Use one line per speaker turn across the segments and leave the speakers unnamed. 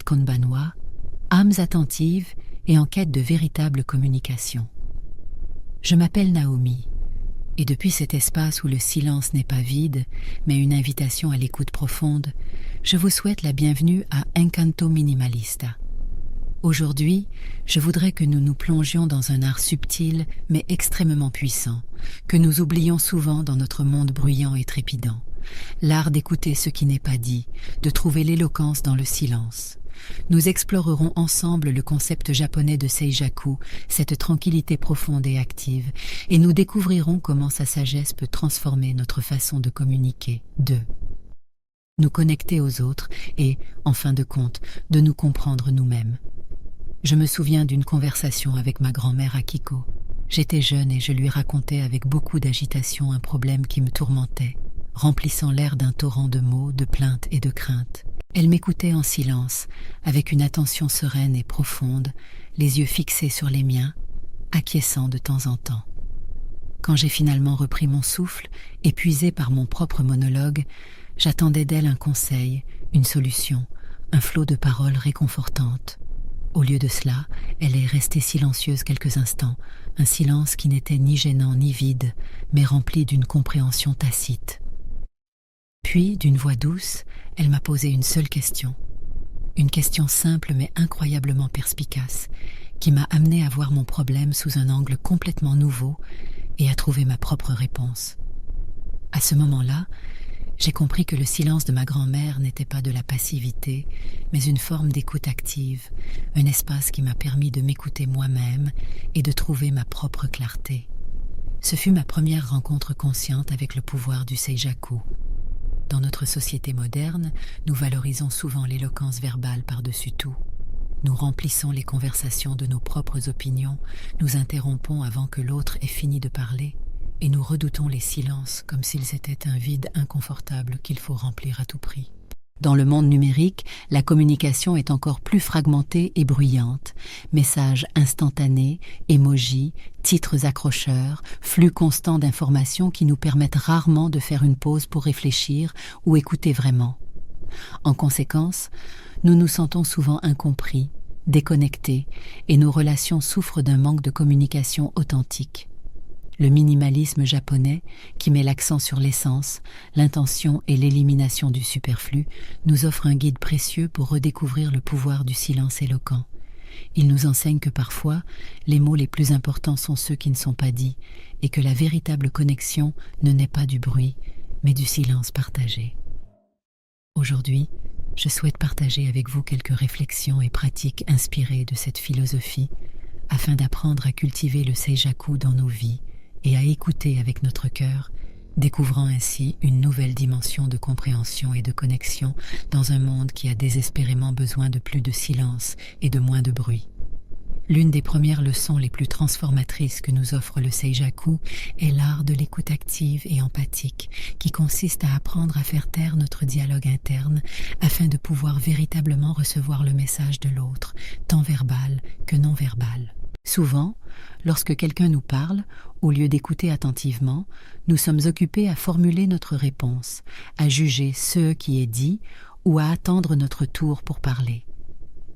Konbanwa, âmes attentives et en quête de véritable communication. Je m'appelle Naomi, et depuis cet espace où le silence n'est pas vide, mais une invitation à l'écoute profonde, je vous souhaite la bienvenue à Encanto Minimalista. Aujourd'hui, je voudrais que nous nous plongions dans un art subtil mais extrêmement puissant, que nous oublions souvent dans notre monde bruyant et trépidant. L'art d'écouter ce qui n'est pas dit, de trouver l'éloquence dans le silence. Nous explorerons ensemble le concept japonais de Seijaku, cette tranquillité profonde et active, et nous découvrirons comment sa sagesse peut transformer notre façon de communiquer, de nous connecter aux autres et, en fin de compte, de nous comprendre nous-mêmes. Je me souviens d'une conversation avec ma grand-mère Akiko. J'étais jeune et je lui racontais avec beaucoup d'agitation un problème qui me tourmentait, remplissant l'air d'un torrent de mots, de plaintes et de craintes. Elle m'écoutait en silence, avec une attention sereine et profonde, les yeux fixés sur les miens, acquiesçant de temps en temps. Quand j'ai finalement repris mon souffle, épuisé par mon propre monologue, j'attendais d'elle un conseil, une solution, un flot de paroles réconfortantes. Au lieu de cela, elle est restée silencieuse quelques instants, un silence qui n'était ni gênant ni vide, mais rempli d'une compréhension tacite. Puis, d'une voix douce, elle m'a posé une seule question. Une question simple mais incroyablement perspicace, qui m'a amené à voir mon problème sous un angle complètement nouveau et à trouver ma propre réponse. À ce moment-là, j'ai compris que le silence de ma grand-mère n'était pas de la passivité, mais une forme d'écoute active, un espace qui m'a permis de m'écouter moi-même et de trouver ma propre clarté. Ce fut ma première rencontre consciente avec le pouvoir du Seijaku. Dans notre société moderne, nous valorisons souvent l'éloquence verbale par-dessus tout. Nous remplissons les conversations de nos propres opinions, nous interrompons avant que l'autre ait fini de parler, et nous redoutons les silences comme s'ils étaient un vide inconfortable qu'il faut remplir à tout prix. Dans le monde numérique, la communication est encore plus fragmentée et bruyante. Messages instantanés, emojis, titres accrocheurs, flux constant d'informations qui nous permettent rarement de faire une pause pour réfléchir ou écouter vraiment. En conséquence, nous nous sentons souvent incompris, déconnectés, et nos relations souffrent d'un manque de communication authentique. Le minimalisme japonais, qui met l'accent sur l'essence, l'intention et l'élimination du superflu, nous offre un guide précieux pour redécouvrir le pouvoir du silence éloquent. Il nous enseigne que parfois, les mots les plus importants sont ceux qui ne sont pas dits, et que la véritable connexion ne naît pas du bruit, mais du silence partagé. Aujourd'hui, je souhaite partager avec vous quelques réflexions et pratiques inspirées de cette philosophie, afin d'apprendre à cultiver le Seijaku dans nos vies, et à écouter avec notre cœur, découvrant ainsi une nouvelle dimension de compréhension et de connexion dans un monde qui a désespérément besoin de plus de silence et de moins de bruit. L'une des premières leçons les plus transformatrices que nous offre le Seijaku est l'art de l'écoute active et empathique, qui consiste à apprendre à faire taire notre dialogue interne afin de pouvoir véritablement recevoir le message de l'autre, tant verbal que non verbal. Souvent, lorsque quelqu'un nous parle, au lieu d'écouter attentivement, nous sommes occupés à formuler notre réponse, à juger ce qui est dit ou à attendre notre tour pour parler.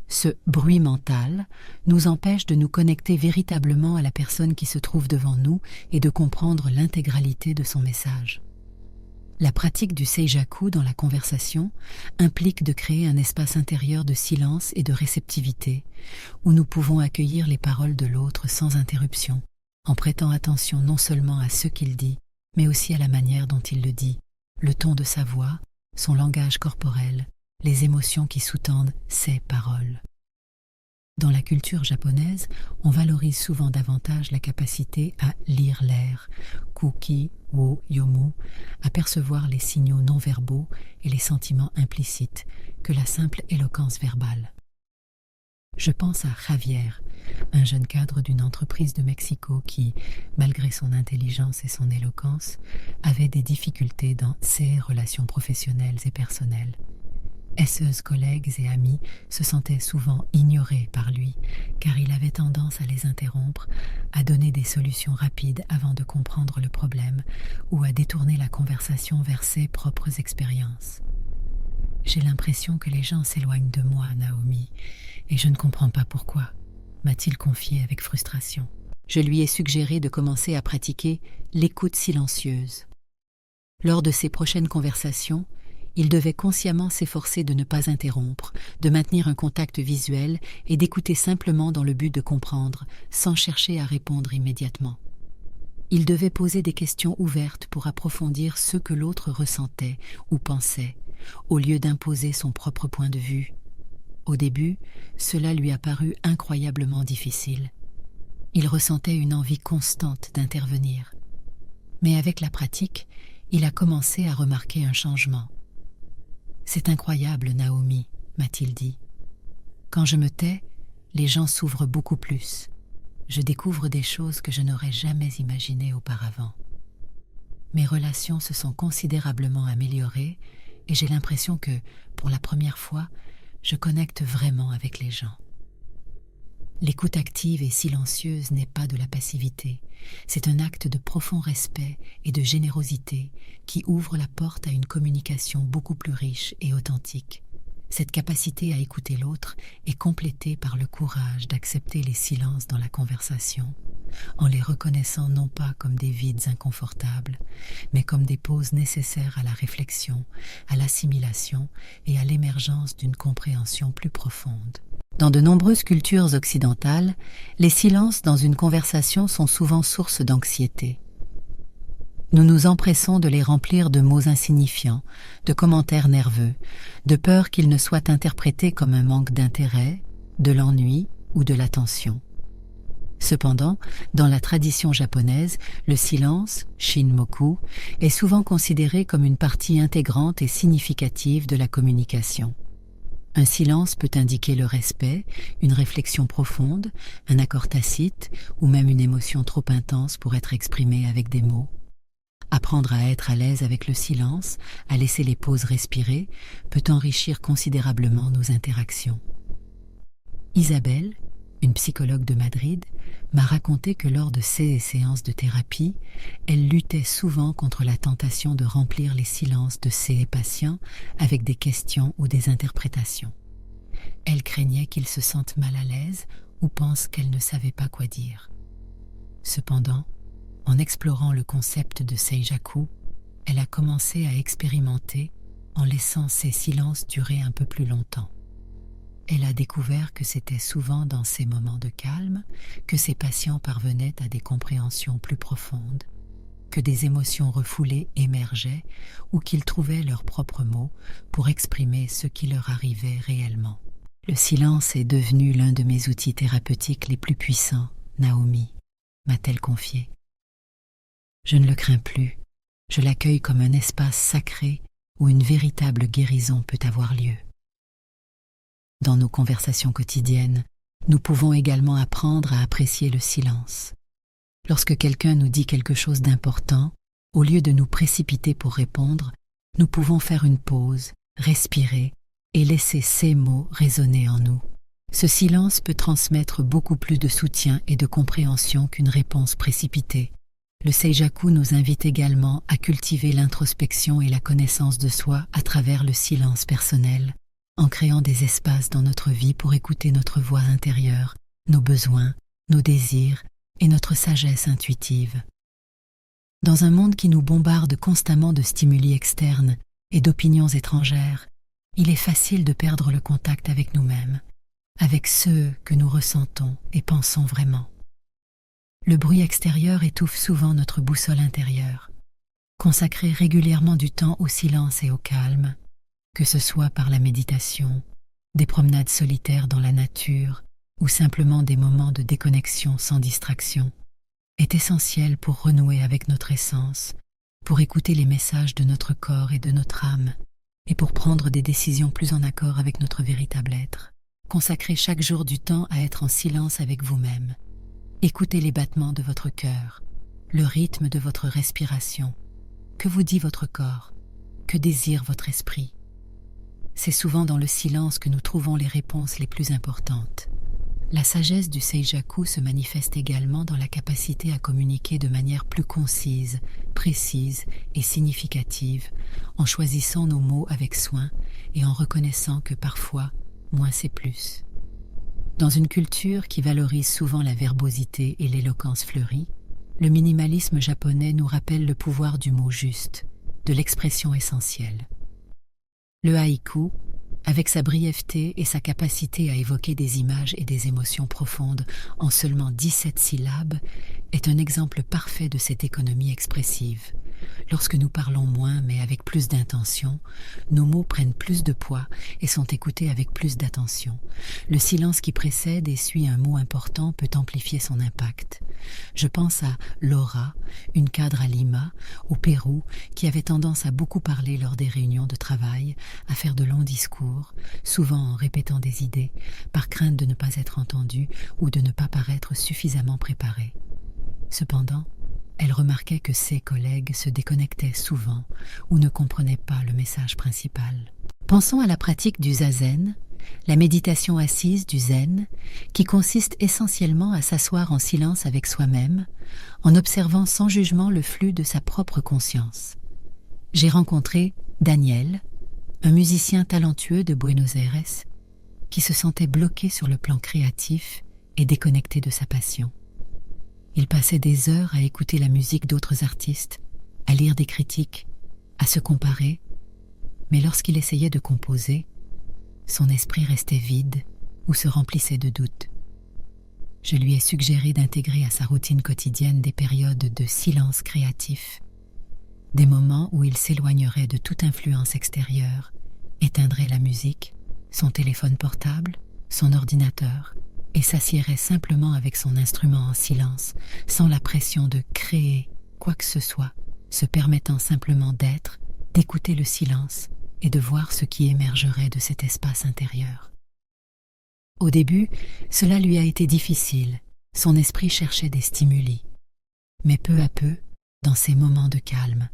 Ce bruit mental nous empêche de nous connecter véritablement à la personne qui se trouve devant nous et de comprendre l'intégralité de son message. La pratique du Seijaku dans la conversation implique de créer un espace intérieur de silence et de réceptivité, où nous pouvons accueillir les paroles de l'autre sans interruption, en prêtant attention non seulement à ce qu'il dit, mais aussi à la manière dont il le dit, le ton de sa voix, son langage corporel, les émotions qui sous-tendent ses paroles. Dans la culture japonaise, on valorise souvent davantage la capacité à lire l'air, kuki wo yomu, à percevoir les signaux non-verbaux et les sentiments implicites, que la simple éloquence verbale. Je pense à Javier, un jeune cadre d'une entreprise de Mexico qui, malgré son intelligence et son éloquence, avait des difficultés dans ses relations professionnelles et personnelles. Seuls collègues et amis se sentaient souvent ignorés par lui, car il avait tendance à les interrompre, à donner des solutions rapides avant de comprendre le problème, ou à détourner la conversation vers ses propres expériences. J'ai l'impression que les gens s'éloignent de moi, Naomi, Et je ne comprends pas pourquoi, m'a-t-il confié avec frustration. Je lui ai suggéré de commencer à pratiquer l'écoute silencieuse. Lors de ses prochaines conversations, il devait consciemment s'efforcer de ne pas interrompre, de maintenir un contact visuel et d'écouter simplement dans le but de comprendre, sans chercher à répondre immédiatement. Il devait poser des questions ouvertes pour approfondir ce que l'autre ressentait ou pensait, au lieu d'imposer son propre point de vue. Au début, cela lui a paru incroyablement difficile. Il ressentait une envie constante d'intervenir. Mais avec la pratique, il a commencé à remarquer un changement. « C'est incroyable, Naomi, m'a-t-il dit. Quand je me tais, les gens s'ouvrent beaucoup plus. Je découvre des choses que je n'aurais jamais imaginées auparavant. Mes relations se sont considérablement améliorées et j'ai l'impression que, pour la première fois, je connecte vraiment avec les gens. » L'écoute active et silencieuse n'est pas de la passivité, c'est un acte de profond respect et de générosité qui ouvre la porte à une communication beaucoup plus riche et authentique. Cette capacité à écouter l'autre est complétée par le courage d'accepter les silences dans la conversation, en les reconnaissant non pas comme des vides inconfortables, mais comme des pauses nécessaires à la réflexion, à l'assimilation et à l'émergence d'une compréhension plus profonde. Dans de nombreuses cultures occidentales, les silences dans une conversation sont souvent source d'anxiété. Nous nous empressons de les remplir de mots insignifiants, de commentaires nerveux, de peur qu'ils ne soient interprétés comme un manque d'intérêt, de l'ennui ou de l'attention. Cependant, dans la tradition japonaise, le silence, shinmoku, est souvent considéré comme une partie intégrante et significative de la communication. Un silence peut indiquer le respect, une réflexion profonde, un accord tacite ou même une émotion trop intense pour être exprimée avec des mots. Apprendre à être à l'aise avec le silence, à laisser les pauses respirer, peut enrichir considérablement nos interactions. Isabelle, une psychologue de Madrid, m'a raconté que lors de ses séances de thérapie, elle luttait souvent contre la tentation de remplir les silences de ses patients avec des questions ou des interprétations. Elle craignait qu'ils se sentent mal à l'aise ou pensent qu'elle ne savait pas quoi dire. Cependant, en explorant le concept de Seijaku, elle a commencé à expérimenter en laissant ces silences durer un peu plus longtemps. Elle a découvert que c'était souvent dans ces moments de calme que ses patients parvenaient à des compréhensions plus profondes, que des émotions refoulées émergeaient ou qu'ils trouvaient leurs propres mots pour exprimer ce qui leur arrivait réellement. Le silence est devenu l'un de mes outils thérapeutiques les plus puissants, Naomi, m'a-t-elle confié. Je ne le crains plus, je l'accueille comme un espace sacré où une véritable guérison peut avoir lieu. Dans nos conversations quotidiennes, nous pouvons également apprendre à apprécier le silence. Lorsque quelqu'un nous dit quelque chose d'important, au lieu de nous précipiter pour répondre, nous pouvons faire une pause, respirer et laisser ces mots résonner en nous. Ce silence peut transmettre beaucoup plus de soutien et de compréhension qu'une réponse précipitée. Le Seijaku nous invite également à cultiver l'introspection et la connaissance de soi à travers le silence personnel, en créant des espaces dans notre vie pour écouter notre voix intérieure, nos besoins, nos désirs et notre sagesse intuitive. Dans un monde qui nous bombarde constamment de stimuli externes et d'opinions étrangères, il est facile de perdre le contact avec nous-mêmes, avec ceux que nous ressentons et pensons vraiment. Le bruit extérieur étouffe souvent notre boussole intérieure. Consacrer régulièrement du temps au silence et au calme, que ce soit par la méditation, des promenades solitaires dans la nature ou simplement des moments de déconnexion sans distraction, est essentiel pour renouer avec notre essence, pour écouter les messages de notre corps et de notre âme, et pour prendre des décisions plus en accord avec notre véritable être. Consacrez chaque jour du temps à être en silence avec vous-même. Écoutez les battements de votre cœur, le rythme de votre respiration. Que vous dit votre corps? Que désire votre esprit? C'est souvent dans le silence que nous trouvons les réponses les plus importantes. La sagesse du Seijaku se manifeste également dans la capacité à communiquer de manière plus concise, précise et significative, en choisissant nos mots avec soin et en reconnaissant que parfois, moins c'est plus. Dans une culture qui valorise souvent la verbosité et l'éloquence fleurie, le minimalisme japonais nous rappelle le pouvoir du mot juste, de l'expression essentielle. Le haïku, avec sa brièveté et sa capacité à évoquer des images et des émotions profondes en seulement 17 syllabes, est un exemple parfait de cette économie expressive. Lorsque nous parlons moins mais avec plus d'intention, nos mots prennent plus de poids et sont écoutés avec plus d'attention. Le silence qui précède et suit un mot important peut amplifier son impact. Je pense à Laura, une cadre à Lima, au Pérou, qui avait tendance à beaucoup parler lors des réunions de travail, à faire de longs discours, souvent en répétant des idées, par crainte de ne pas être entendue ou de ne pas paraître suffisamment préparée. Cependant, elle remarquait que ses collègues se déconnectaient souvent ou ne comprenaient pas le message principal. Pensons à la pratique du zazen, la méditation assise du zen, qui consiste essentiellement à s'asseoir en silence avec soi-même, en observant sans jugement le flux de sa propre conscience. J'ai rencontré Daniel, un musicien talentueux de Buenos Aires, qui se sentait bloqué sur le plan créatif et déconnecté de sa passion. Il passait des heures à écouter la musique d'autres artistes, à lire des critiques, à se comparer, mais lorsqu'il essayait de composer, son esprit restait vide ou se remplissait de doutes. Je lui ai suggéré d'intégrer à sa routine quotidienne des périodes de silence créatif, des moments où il s'éloignerait de toute influence extérieure, éteindrait la musique, son téléphone portable, son ordinateur, et s'assiérait simplement avec son instrument en silence, sans la pression de créer quoi que ce soit, se permettant simplement d'être, d'écouter le silence et de voir ce qui émergerait de cet espace intérieur. Au début, cela lui a été difficile, son esprit cherchait des stimuli. Mais peu à peu, dans ces moments de calme,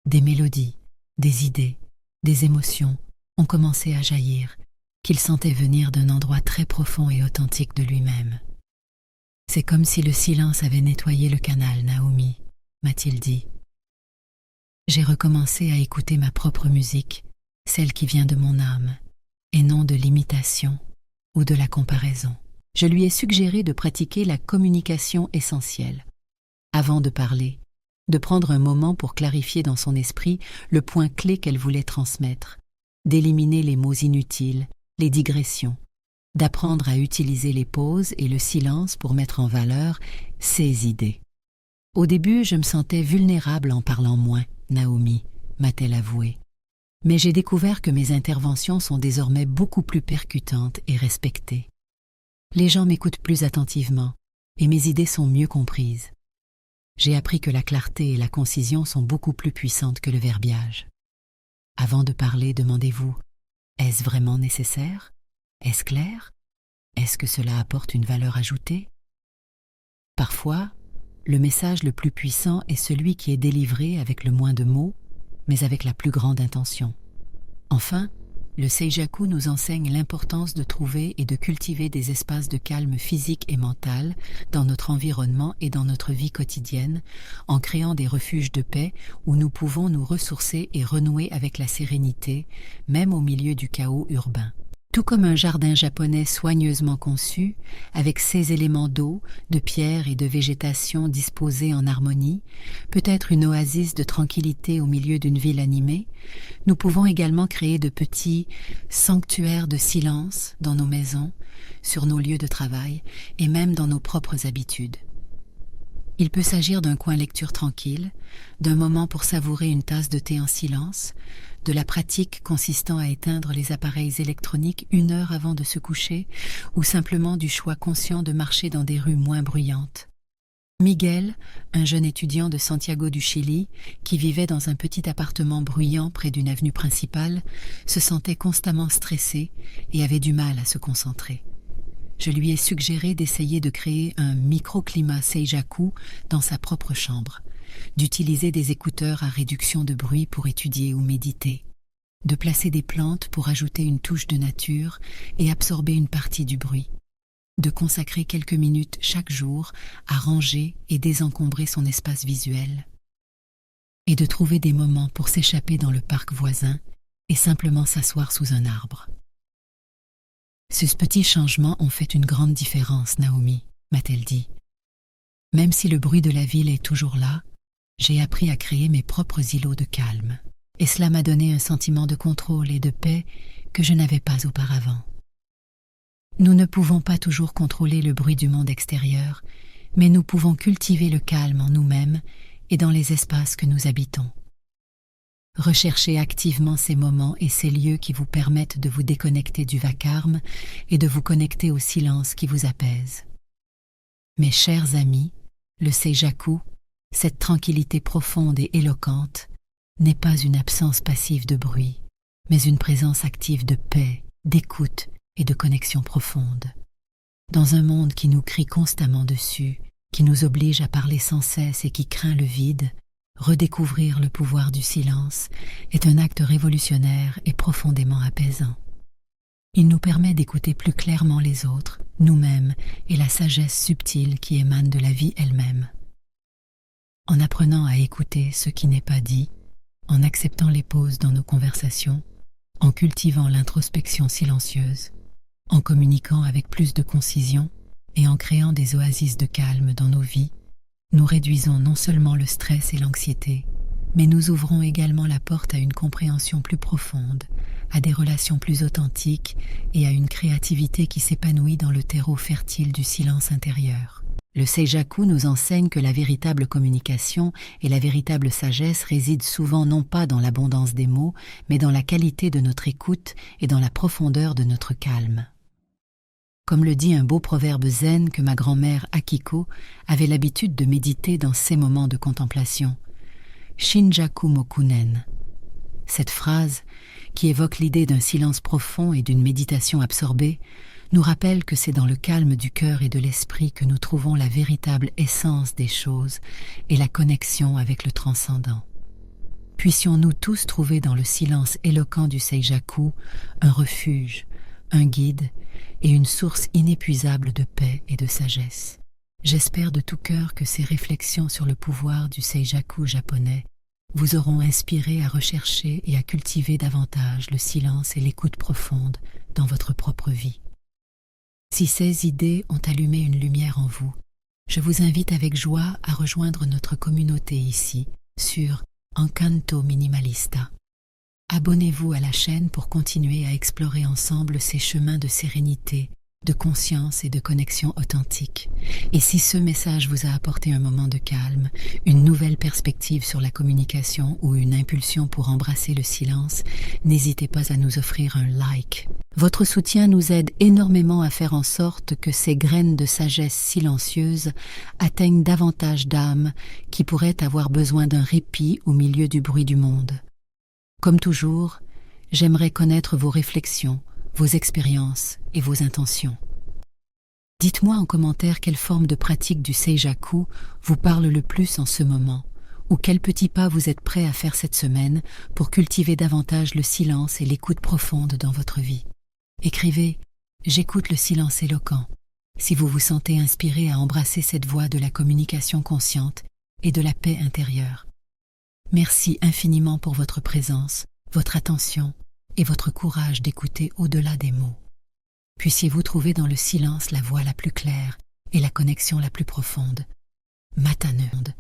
des mélodies, des idées, des émotions ont commencé à jaillir, qu'il sentait venir d'un endroit très profond et authentique de lui-même. C'est comme si le silence avait nettoyé le canal, Naomi, m'a-t-il dit. J'ai recommencé à écouter ma propre musique, celle qui vient de mon âme, et non de l'imitation ou de la comparaison. Je lui ai suggéré de pratiquer la communication essentielle. Avant de parler, de prendre un moment pour clarifier dans son esprit le point clé qu'elle voulait transmettre, d'éliminer les mots inutiles, les digressions, d'apprendre à utiliser les pauses et le silence pour mettre en valeur ses idées. Au début, je me sentais vulnérable en parlant moins, Naomi, m'a-t-elle avoué. Mais j'ai découvert que mes interventions sont désormais beaucoup plus percutantes et respectées. Les gens m'écoutent plus attentivement et mes idées sont mieux comprises. J'ai appris que la clarté et la concision sont beaucoup plus puissantes que le verbiage. Avant de parler, demandez-vous: est-ce vraiment nécessaire? Est-ce clair? Est-ce que cela apporte une valeur ajoutée? Parfois, le message le plus puissant est celui qui est délivré avec le moins de mots, mais avec la plus grande intention. Enfin, le Seijaku nous enseigne l'importance de trouver et de cultiver des espaces de calme physique et mental dans notre environnement et dans notre vie quotidienne, en créant des refuges de paix où nous pouvons nous ressourcer et renouer avec la sérénité, même au milieu du chaos urbain. Tout comme un jardin japonais soigneusement conçu, avec ses éléments d'eau, de pierre et de végétation disposés en harmonie, peut-être une oasis de tranquillité au milieu d'une ville animée, nous pouvons également créer de petits sanctuaires de silence dans nos maisons, sur nos lieux de travail et même dans nos propres habitudes. Il peut s'agir d'un coin lecture tranquille, d'un moment pour savourer une tasse de thé en silence, de la pratique consistant à éteindre les appareils électroniques 1 heure avant de se coucher, ou simplement du choix conscient de marcher dans des rues moins bruyantes. Miguel, un jeune étudiant de Santiago du Chili, qui vivait dans un petit appartement bruyant près d'une avenue principale, se sentait constamment stressé et avait du mal à se concentrer. Je lui ai suggéré d'essayer de créer un microclimat Seijaku dans sa propre chambre, d'utiliser des écouteurs à réduction de bruit pour étudier ou méditer, de placer des plantes pour ajouter une touche de nature et absorber une partie du bruit, de consacrer quelques minutes chaque jour à ranger et désencombrer son espace visuel, et de trouver des moments pour s'échapper dans le parc voisin et simplement s'asseoir sous un arbre. Ces petits changements ont fait une grande différence, Naomi, m'a-t-elle dit. Même si le bruit de la ville est toujours là, j'ai appris à créer mes propres îlots de calme. Et cela m'a donné un sentiment de contrôle et de paix que je n'avais pas auparavant. Nous ne pouvons pas toujours contrôler le bruit du monde extérieur, mais nous pouvons cultiver le calme en nous-mêmes et dans les espaces que nous habitons. Recherchez activement ces moments et ces lieux qui vous permettent de vous déconnecter du vacarme et de vous connecter au silence qui vous apaise. Mes chers amis, le Seijaku, cette tranquillité profonde et éloquente, n'est pas une absence passive de bruit, mais une présence active de paix, d'écoute et de connexion profonde. Dans un monde qui nous crie constamment dessus, qui nous oblige à parler sans cesse et qui craint le vide, redécouvrir le pouvoir du silence est un acte révolutionnaire et profondément apaisant. Il nous permet d'écouter plus clairement les autres, nous-mêmes et la sagesse subtile qui émane de la vie elle-même. En apprenant à écouter ce qui n'est pas dit, en acceptant les pauses dans nos conversations, en cultivant l'introspection silencieuse, en communiquant avec plus de concision et en créant des oasis de calme dans nos vies, nous réduisons non seulement le stress et l'anxiété, mais nous ouvrons également la porte à une compréhension plus profonde, à des relations plus authentiques et à une créativité qui s'épanouit dans le terreau fertile du silence intérieur. Le Seijaku nous enseigne que la véritable communication et la véritable sagesse résident souvent non pas dans l'abondance des mots, mais dans la qualité de notre écoute et dans la profondeur de notre calme. Comme le dit un beau proverbe zen que ma grand-mère Akiko avait l'habitude de méditer dans ses moments de contemplation, Shinjaku mokunen. Cette phrase, qui évoque l'idée d'un silence profond et d'une méditation absorbée, nous rappelle que c'est dans le calme du cœur et de l'esprit que nous trouvons la véritable essence des choses et la connexion avec le transcendant. Puissions-nous tous trouver dans le silence éloquent du Seijaku un refuge, un guide et une source inépuisable de paix et de sagesse. J'espère de tout cœur que ces réflexions sur le pouvoir du Seijaku japonais vous auront inspiré à rechercher et à cultiver davantage le silence et l'écoute profonde dans votre propre vie. Si ces idées ont allumé une lumière en vous, je vous invite avec joie à rejoindre notre communauté ici, sur Encanto Minimalista. Abonnez-vous à la chaîne pour continuer à explorer ensemble ces chemins de sérénité, de conscience et de connexion authentique. Et si ce message vous a apporté un moment de calme, une nouvelle perspective sur la communication ou une impulsion pour embrasser le silence, n'hésitez pas à nous offrir un like. Votre soutien nous aide énormément à faire en sorte que ces graines de sagesse silencieuse atteignent davantage d'âmes qui pourraient avoir besoin d'un répit au milieu du bruit du monde. Comme toujours, j'aimerais connaître vos réflexions, vos expériences et vos intentions. Dites-moi en commentaire quelle forme de pratique du Seijaku vous parle le plus en ce moment, ou quels petits pas vous êtes prêts à faire cette semaine pour cultiver davantage le silence et l'écoute profonde dans votre vie. Écrivez « J'écoute le silence éloquent » si vous vous sentez inspiré à embrasser cette voie de la communication consciente et de la paix intérieure. Merci infiniment pour votre présence, votre attention et votre courage d'écouter au-delà des mots. Puissiez-vous trouver dans le silence la voie la plus claire et la connexion la plus profonde. Matanunde.